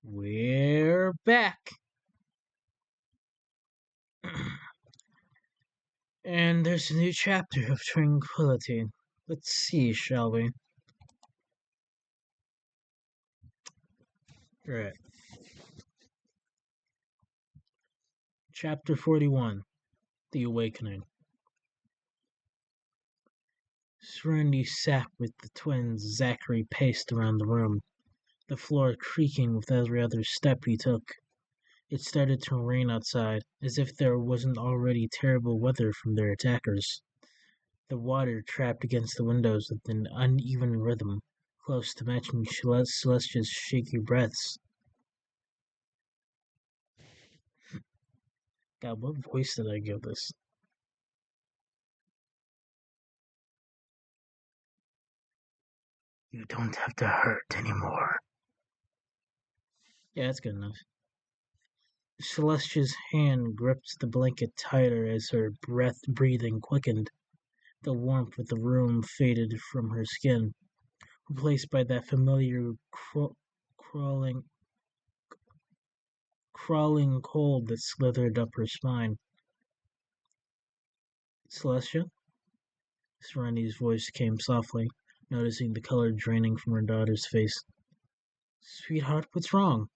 We're back. And there's a new chapter of Tranquility. Let's see, shall we? Right. Chapter 41 The Awakening. Serenity sat with the twins. Zachary paced around the room, the floor creaking with every other step he took. It started to rain outside, as if there wasn't already terrible weather from their attackers. The water trapped against the windows with an uneven rhythm, close to matching Celestia's shaky breaths. God, what voice did I give this? You don't have to hurt anymore. Yeah, that's good enough. Celestia's hand gripped the blanket tighter as her breathing quickened. The warmth of the room faded from her skin, replaced by that familiar crawling cold that slithered up her spine. Celestia? Serenity's voice came softly, noticing the color draining from her daughter's face. Sweetheart, what's wrong?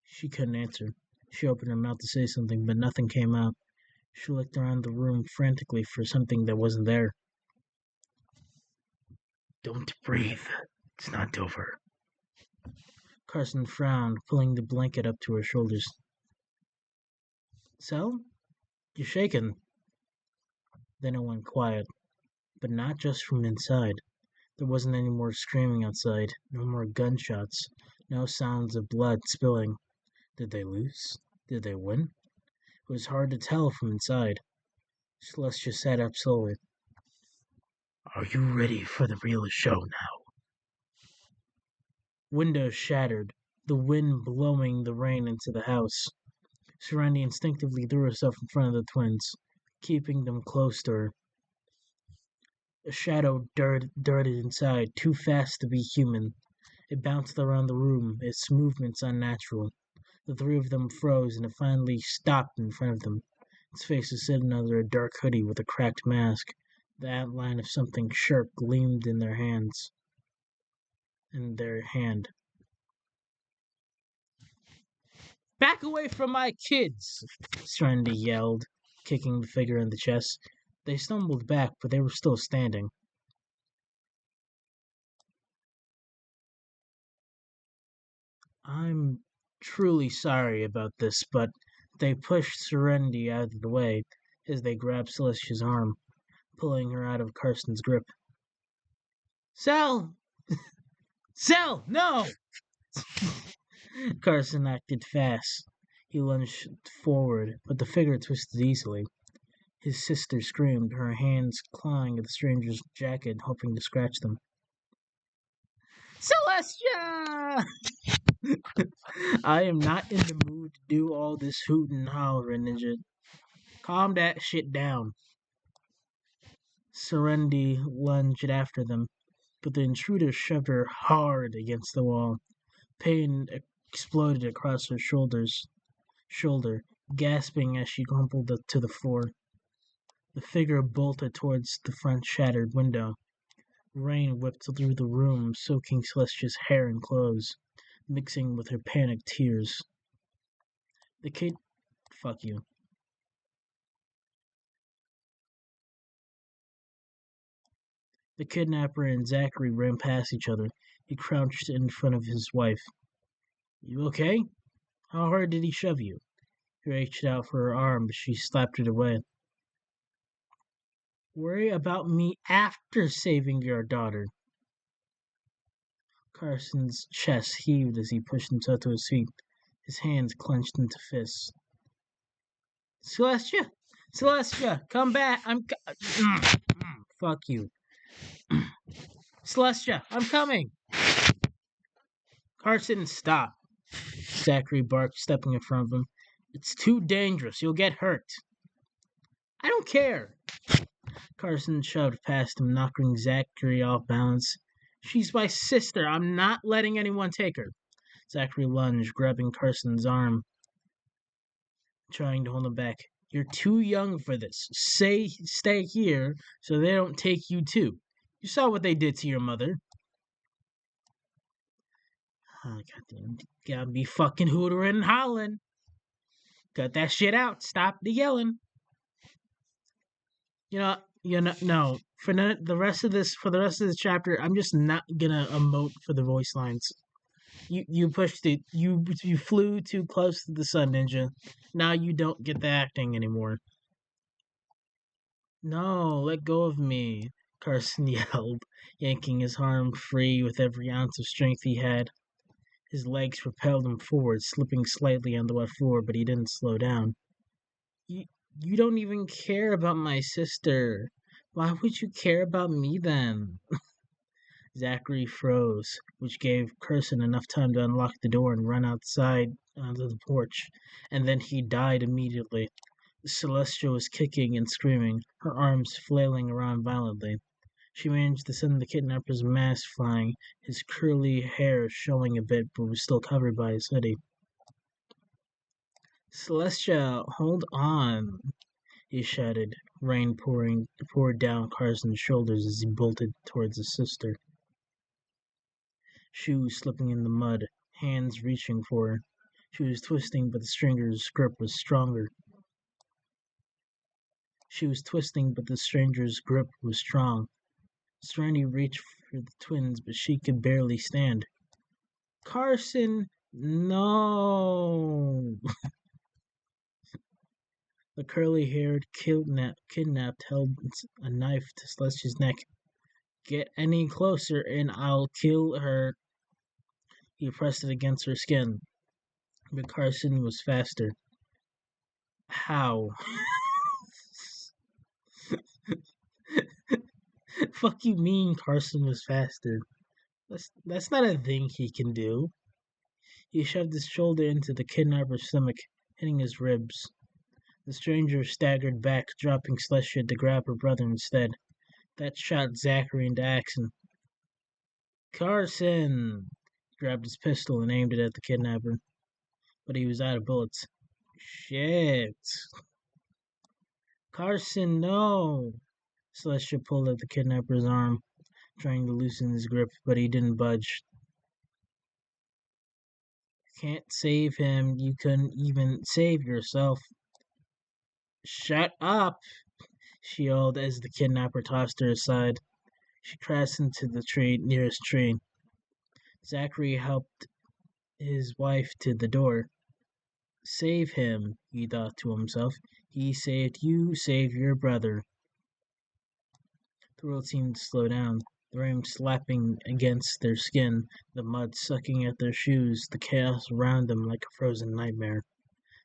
She couldn't answer. She opened her mouth to say something, but nothing came out. She looked around the room frantically for something that wasn't there. Don't breathe. It's not over. Carson frowned, pulling the blanket up to her shoulders. Sel? You're shaking. Then it went quiet, but not just from inside. There wasn't any more screaming outside, no more gunshots, no sounds of blood spilling. Did they lose? Did they win? It was hard to tell from inside. Celestia sat up slowly. Are you ready for the real show now? Windows shattered, the wind blowing the rain into the house. Serenity instinctively threw herself in front of the twins, keeping them close to her. A shadow darted inside, too fast to be human. It bounced around the room, its movements unnatural. The three of them froze, and it finally stopped in front of them. Its face was hidden under a dark hoodie with a cracked mask. The outline of something sharp gleamed in their hands. In their hand. Back away from my kids! Serenity yelled, kicking the figure in the chest. They stumbled back, but they were still standing. I'm truly sorry about this, but they pushed Serenity out of the way as they grabbed Celestia's arm, pulling her out of Carson's grip. Sel! Sel! No! Carson acted fast. He lunged forward, but the figure twisted easily. His sister screamed, her hands clawing at the stranger's jacket, hoping to scratch them. Celestia! I am not in the mood to do all this hoot and hollering, Ninja. Calm that shit down. Serenity lunged after them, but the intruder shoved her hard against the wall. Pain exploded across her shoulder, gasping as she crumpled to the floor. The figure bolted towards the front shattered window. Rain whipped through the room, soaking Celestia's hair and clothes, mixing with her panicked tears. The kid... Fuck you. The kidnapper and Zachary ran past each other. He crouched in front of his wife. You okay? How hard did he shove you? He reached out for her arm, but she slapped it away. Worry about me after saving your daughter. Carson's chest heaved as he pushed himself to his feet, his hands clenched into fists. Celestia! Celestia! Come back! Fuck you. Celestia! I'm coming! Carson, stop! Zachary barked, stepping in front of him. It's too dangerous. You'll get hurt. I don't care. Carson shoved past him, knocking Zachary off balance. She's my sister. I'm not letting anyone take her. Zachary lunged, grabbing Carson's arm, trying to hold him back. You're too young for this. Stay here so they don't take you too. You saw what they did to your mother. Oh, goddamn. Gotta be fucking hooting and hollering. Cut that shit out. Stop the yelling. No. For the rest of this chapter, I'm just not gonna emote for the voice lines. You pushed it. You flew too close to the sun, Ninja. Now you don't get the acting anymore. No, let go of me, Carson yelled, yanking his arm free with every ounce of strength he had. His legs propelled him forward, slipping slightly on the wet floor, but he didn't slow down. You don't even care about my sister. Why would you care about me then? Zachary froze, which gave Carson enough time to unlock the door and run outside onto the porch, and then he died immediately. Celestia was kicking and screaming, her arms flailing around violently. She managed to send the kidnapper's mask flying, his curly hair showing a bit but was still covered by his hoodie. Celestia, hold on, he shouted, rain poured down Carson's shoulders as he bolted towards his sister. Shoes slipping in the mud, hands reaching for her. She was twisting, but the stranger's grip was stronger. Strong. Serenity reached for the twins, but she could barely stand. Carson, no! The curly-haired kidnapped held a knife to Celestia's neck. Get any closer and I'll kill her. He pressed it against her skin, but Carson was faster. How? Fuck you mean Carson was faster? That's not a thing he can do. He shoved his shoulder into the kidnapper's stomach, hitting his ribs. The stranger staggered back, dropping Celestia to grab her brother instead. That shot Zachary into action. Carson! He grabbed his pistol and aimed it at the kidnapper, but he was out of bullets. Shit! Carson, no! Celestia pulled at the kidnapper's arm, trying to loosen his grip, but he didn't budge. Can't save him. You couldn't even save yourself. Shut up! She yelled as the kidnapper tossed her aside. She crashed into the nearest tree. Zachary helped his wife to the door. Save him, he thought to himself. He saved you, save your brother. The world seemed to slow down, the rain slapping against their skin, the mud sucking at their shoes, the chaos around them like a frozen nightmare.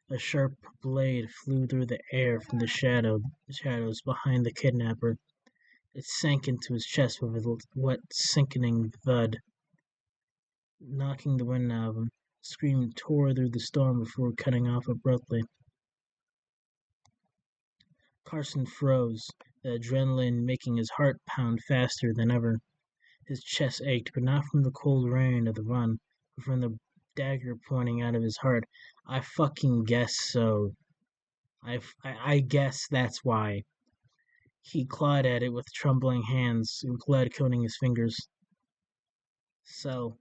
A sharp blade flew through the air from the shadows behind the kidnapper. It sank into his chest with a wet, sickening thud, knocking the wind out of him. The scream tore through the storm before cutting off abruptly. Carson froze, the adrenaline making his heart pound faster than ever. His chest ached, but not from the cold rain of the run, but from the dagger pointing out of his heart. I fucking guess so. I guess that's why. He clawed at it with trembling hands, blood coating his fingers. So,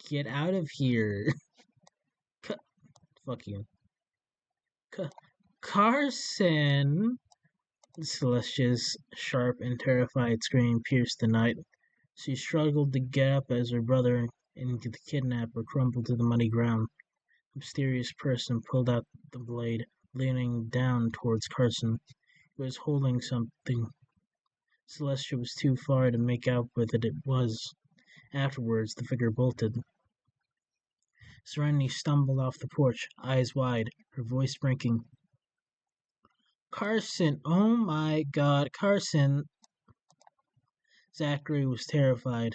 get out of here. Fuck you. Carson! Celestia's sharp and terrified scream pierced the night. She struggled to get up as her brother and the kidnapper crumpled to the muddy ground. A mysterious person pulled out the blade, leaning down towards Carson. He was holding something. Celestia was too far to make out what it was. Afterwards, the figure bolted. Serenity stumbled off the porch, eyes wide, her voice breaking. Carson! Oh my God, Carson! Zachary was terrified.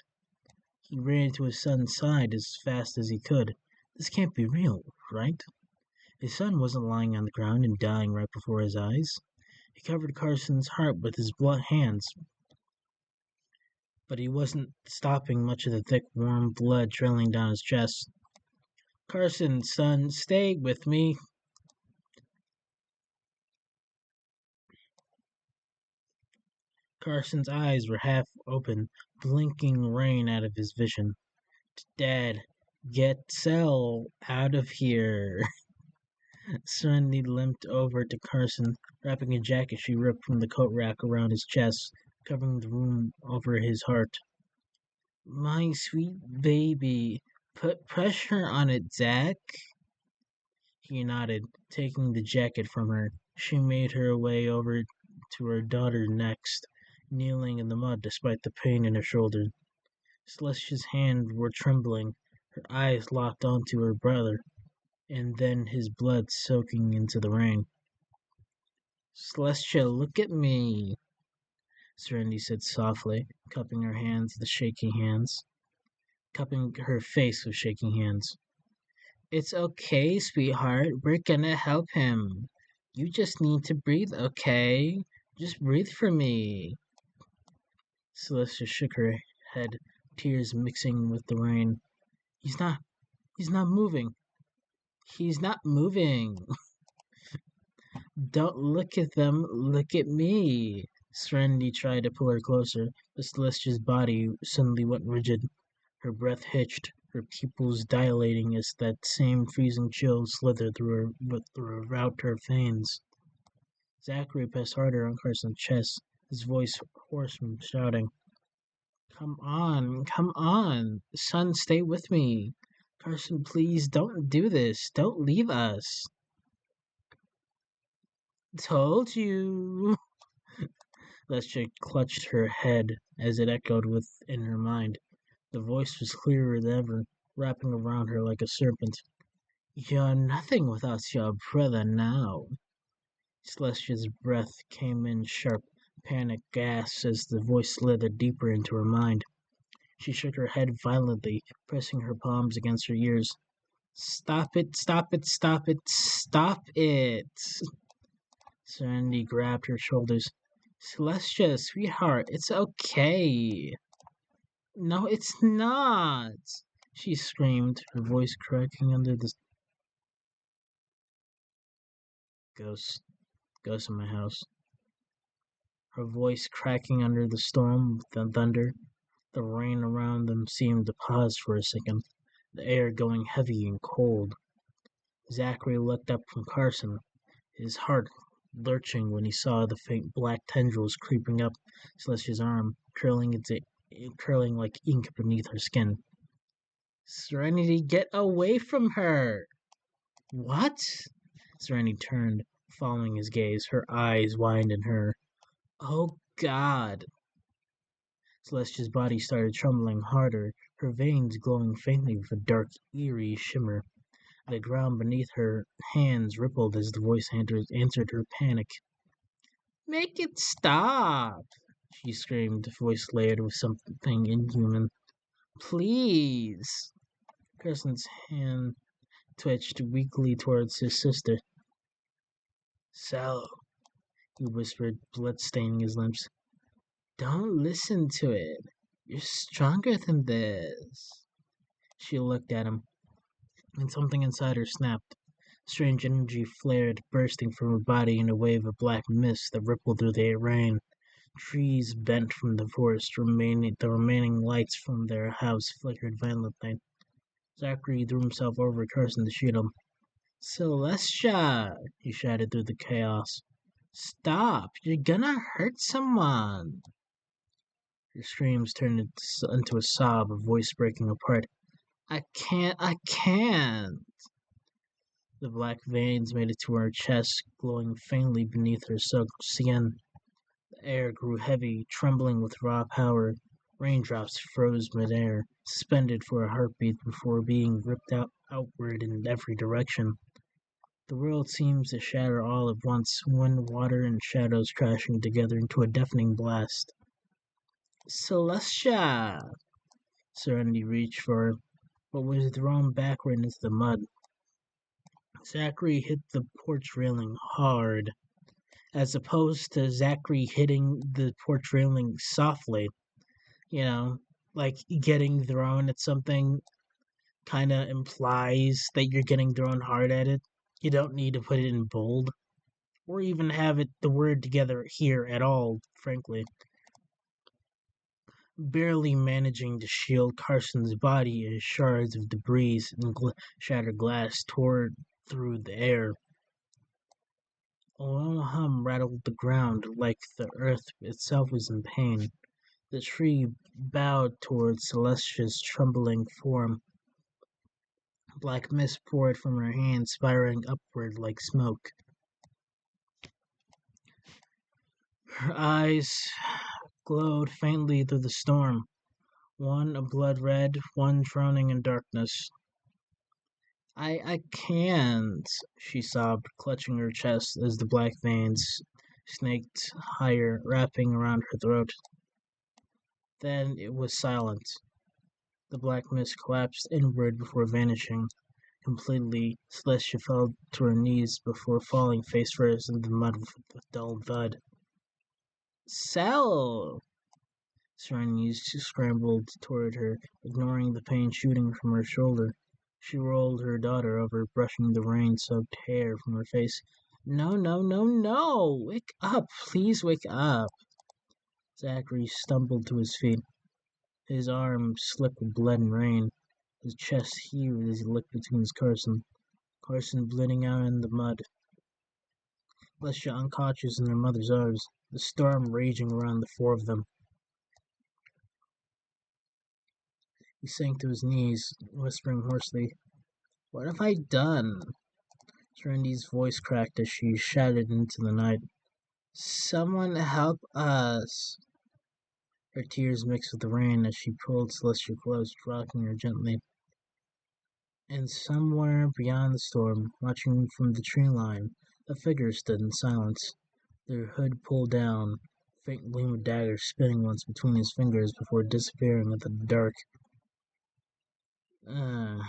He ran to his son's side as fast as he could. This can't be real, right? His son wasn't lying on the ground and dying right before his eyes. He covered Carson's heart with his hands, but he wasn't stopping much of the thick, warm blood trailing down his chest. Carson, son, stay with me. Carson's eyes were half open, blinking rain out of his vision. Dad, get Sel out of here. Serenity limped over to Carson, wrapping a jacket she ripped from the coat rack around his chest, covering the room over his heart. My sweet baby, put pressure on it, Zach. He nodded, taking the jacket from her. She made her way over to her daughter next, kneeling in the mud despite the pain in her shoulder. Celestia's hands were trembling, her eyes locked onto her brother, and then his blood soaking into the rain. Celestia, look at me, Serenity said softly, cupping her face with shaking hands. It's okay, sweetheart. We're gonna help him. You just need to breathe, okay? Just breathe for me. Celestia shook her head, tears mixing with the rain. He's not moving. He's not moving. Don't look at them, look at me. Serenity tried to pull her closer, but Celestia's body suddenly went rigid. Her breath hitched, her pupils dilating as that same freezing chill slithered throughout her veins. Zachary pressed harder on Carson's chest, his voice hoarse from shouting. Come on. Son, stay with me. Carson, please don't do this. Don't leave us. Told you. Leslie clutched her head as it echoed within her mind. The voice was clearer than ever, wrapping around her like a serpent. You're nothing without your brother now. Celestia's breath came in sharp, panicked gasps as the voice slithered deeper into her mind. She shook her head violently, pressing her palms against her ears. Stop it, stop it, stop it, stop it! Serenity grabbed her shoulders. Celestia, sweetheart, it's okay. No, it's not, she screamed, her voice cracking under the ghost in my house. Her voice cracking under the storm, the thunder. The rain around them seemed to pause for a second, the air going heavy and cold. Zachary looked up from Carson, his heart lurching when he saw the faint black tendrils creeping up Celestia's arm, curling like ink beneath her skin. Serenity, get away from her! What? Serenity turned, following his gaze, her eyes wide in her. Oh, God! Celestia's body started trembling harder, her veins glowing faintly with a dark, eerie shimmer. The ground beneath her hands rippled as the voice answered her panic. Make it stop! She screamed, voice layered with something inhuman. Please! Carson's hand twitched weakly towards his sister. Sal, he whispered, blood staining his lips. Don't listen to it. You're stronger than this. She looked at him, and something inside her snapped. Strange energy flared, bursting from her body in a wave of black mist that rippled through the rain. Trees bent from the forest, the remaining lights from their house flickered violently. Zachary threw himself over Carson to shoot him. Celestia! He shouted through the chaos. Stop! You're gonna hurt someone! Her screams turned into a sob, a voice breaking apart. I can't! The black veins made it to her chest, glowing faintly beneath her soaked skin. The air grew heavy, trembling with raw power. Raindrops froze midair, suspended for a heartbeat before being ripped outward in every direction. The world seems to shatter all at once, wind, water, and shadows crashing together into a deafening blast. Celestia! Serenity reached for her, but was thrown backward into the mud. Zachary hit the porch railing hard, as opposed to Zachary hitting the porch railing softly. You know, like getting thrown at something kind of implies that you're getting thrown hard at it. You don't need to put it in bold or even have it the word together here at all, frankly. Barely managing to shield Carson's body as shards of debris and shattered glass tore through the air. A low hum rattled the ground like the earth itself was in pain. The tree bowed towards Celestia's trembling form. Black mist poured from her hands, spiraling upward like smoke. Her eyes glowed faintly through the storm, one a blood red, one drowning in darkness. I can't, she sobbed, clutching her chest as the black veins snaked higher, wrapping around her throat. Then it was silent. The black mist collapsed inward before vanishing completely. Celestia fell to her knees before falling face first into the mud with a dull thud. Sal! Serenity scrambled toward her, ignoring the pain shooting from her shoulder. She rolled her daughter over, brushing the rain-soaked hair from her face. No, no, no, no! Wake up! Please wake up! Zachary stumbled to his feet. His arm slick with blood and rain. His chest heaved as he looked between his Carson bleeding out in the mud. Celestia unconscious in her mother's arms, the storm raging around the four of them. He sank to his knees, whispering hoarsely, "What have I done?" Serenity's voice cracked as she shouted into the night, "Someone help us!" Her tears mixed with the rain as she pulled Celestia close, rocking her gently. And somewhere beyond the storm, watching from the tree line, a figure stood in silence, their hood pulled down, faint gleam of dagger spinning once between his fingers before disappearing into the dark. Uh,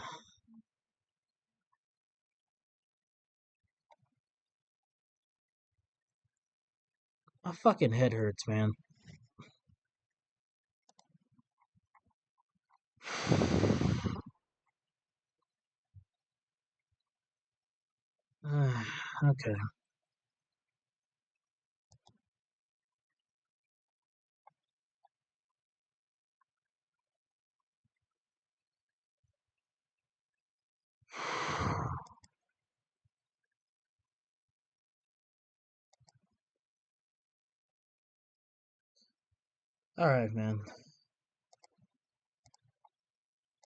my fucking head hurts, man. Okay. All right, man.